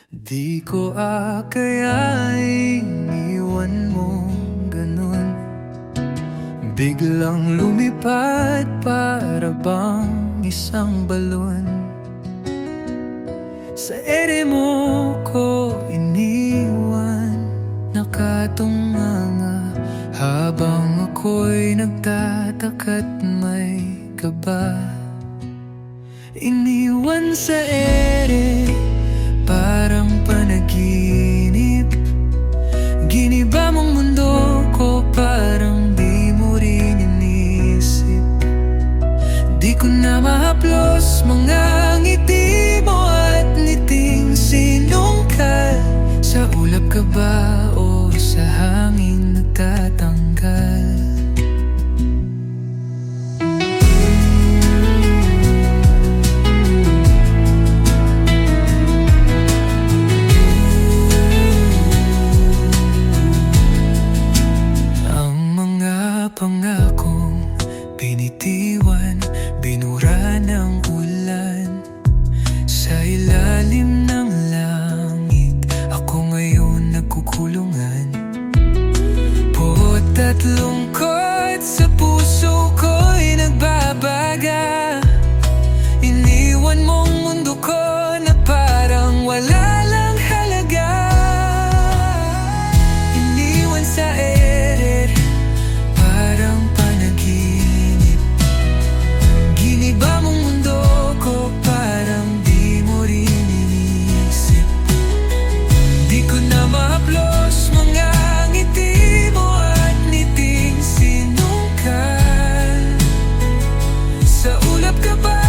Di ko akayaing iwan mo ganun, biglang lumipad para bang isang balon. Sa ere mo ko iniwan, nakatunganga habang ako'y nagtatakat may kaba. Iniwan sa ere parang panaginip, giniba mong mundo ko parang di mo rin inisip. Di ko na mahaplos mga ngiti mo at niting sinungkal. Sa ulap ka ba o sa hangin nagtatanggal? Pangakong binitiwan, binura ng ulan. Sa ilalim ng langit, ako ngayon nagkukulungan. Puot at lungkot sa puso ko'y nagbabaga. Iniwan mong mundo ko na parang wala lang halaga. Iniwan sa ere parang panaginip, giniba mong mundo ko parang di mo rin inisip. Di ko na mahaplos mga ngiti mo at niting sinungkal. Sa ulap ka ba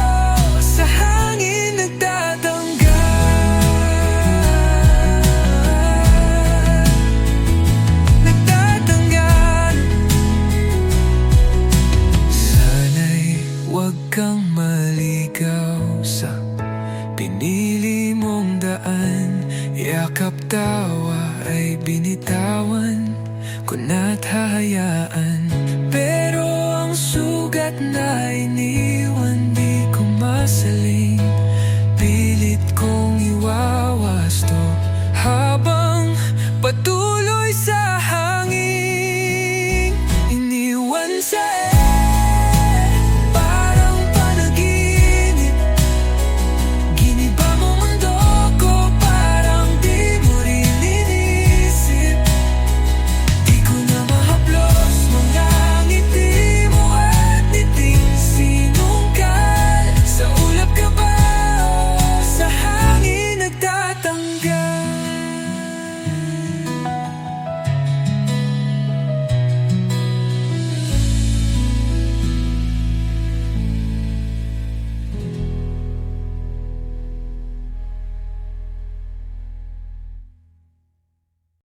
o sa hangin nagtatanggal? Nagtatanggal. Sana'y huwag kang maligaw sa pinili mong daan. Yakap tawa ay binitawan ko na't hahayaan. Pero ang sugat na iniwan di ko masaling.